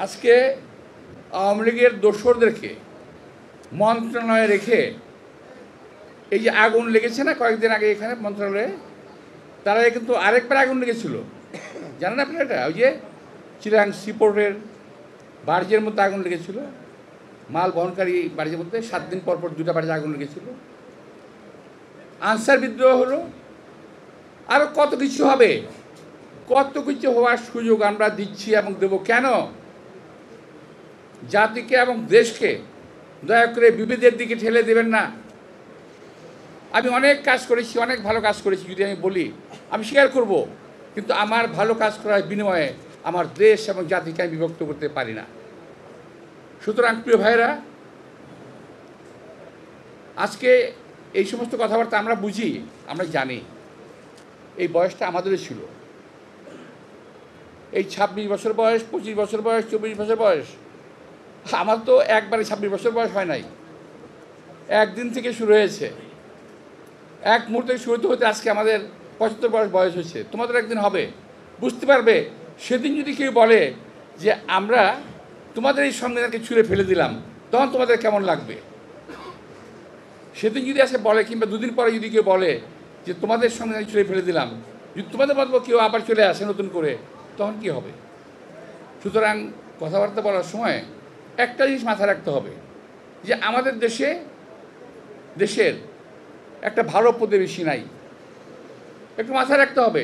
আজকে আওয়ামী লীগের দোসরদেরকে মন্ত্রণালয়ে রেখে এই যে আগুন লেগেছে না কয়েকদিন আগে এখানে মন্ত্রণালয়ে, তারা কিন্তু আরেকবার আগুন লেগেছিল, জানেন আপনি এটা? ওই যে চিরাং সিপোর্টের বার্জের মধ্যে আগুন লেগেছিল, মাল বহনকারী বার্জের মধ্যে 7 দিন পর পর 2টা বার্জে আগুন লেগেছিল। আনসার বিদ্রোহ হলো, আরও কত কিছু হবে, কত কিছু হওয়ার সুযোগ আমরা দিচ্ছি এবং দেব। কেন? জাতিকে এবং দেশকে দয়া করে বিভেদের দিকে ঠেলে দেবেন না। আমি অনেক কাজ করেছি, অনেক ভালো কাজ করেছি, যদি আমি বলি আমি স্বীকার করব, কিন্তু আমার ভালো কাজ করার বিনিময়ে আমার দেশ এবং জাতিকে আমি বিভক্ত করতে পারি না। সুতরাং প্রিয় ভাইরা, আজকে এই সমস্ত কথাবার্তা আমরা বুঝি, আমরা জানি, এই বয়সটা আমাদেরও ছিল। এই 26 বছর বয়স, 25 বছর বয়স, 24 বছর বয়স, আমার তো একবারে 26 বছর বয়স হয় নাই, একদিন থেকে শুরু হয়েছে, এক মুহূর্তে শুরু হতে আজকে আমাদের 75 বয়স হয়েছে। তোমাদের একদিন হবে, বুঝতে পারবে। সেদিন যদি কেউ বলে যে আমরা তোমাদের এই সংবিধানকে ছুঁড়ে ফেলে দিলাম, তখন তোমাদের কেমন লাগবে? সেদিন যদি আজকে বলে, কিংবা 2 দিন পরে যদি কেউ বলে যে তোমাদের সংবিধান ছুঁড়ে ফেলে দিলাম, যদি তোমাদের মতো কেউ আবার চলে আসে নতুন করে, তখন কি হবে? সুতরাং কথাবার্তা বলার সময় একটা জিনিস মাথায় রাখতে হবে, যে আমাদের দেশের একটা ভালো প্রতিবেশী নাই। একটু মাথায় রাখতে হবে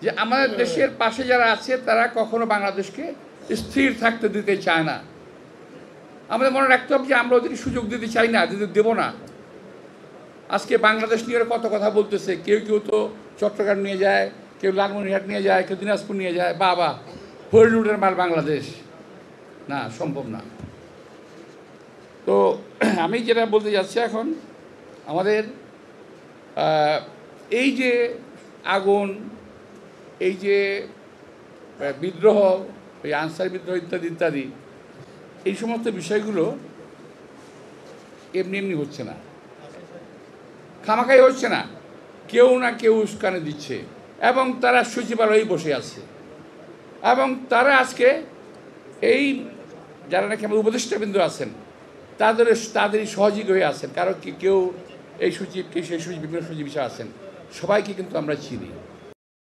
যে আমাদের দেশের পাশে যারা আছে তারা কখনো বাংলাদেশকে স্থির থাকতে দিতে চায় না। আমাদের মনে রাখতে হবে যে আমরা ওদেরকে সুযোগ দিতে চাই না, দেবো না। আজকে বাংলাদেশ নিয়ে কত কথা বলতেছে, কেউ কেউ তো চট্টগ্রাম নিয়ে যায়, কেউ লালমনিরহাট নিয়ে যায়, কেউ দিনাজপুর নিয়ে যায়। বাবা, হরিলুটের মাল বাংলাদেশ, না, সম্ভব না। তো আমি যেটা বলতে যাচ্ছি এখন, আমাদের এই যে আগুন, এই যে বিদ্রোহ, এই আনসার বিদ্রোহ ইত্যাদি ইত্যাদি, এই সমস্ত বিষয়গুলো এমনি এমনি হচ্ছে না, খামাখাই হচ্ছে না, কেউ না কেউ উস্কানি দিচ্ছে, এবং তারা সচিবালয়েই বসে আছে, এবং তারা আজকে এই যারা নাকি আমার উপদেষ্টাবৃন্দ আছেন তাদেরই সহযোগী হয়ে আছেন। কারণ কি, কেউ এই সচিব, কেউ সেই সচিব, বিভিন্ন সচিব বিষয় আছেন, সবাইকে কিন্তু আমরা চিনি।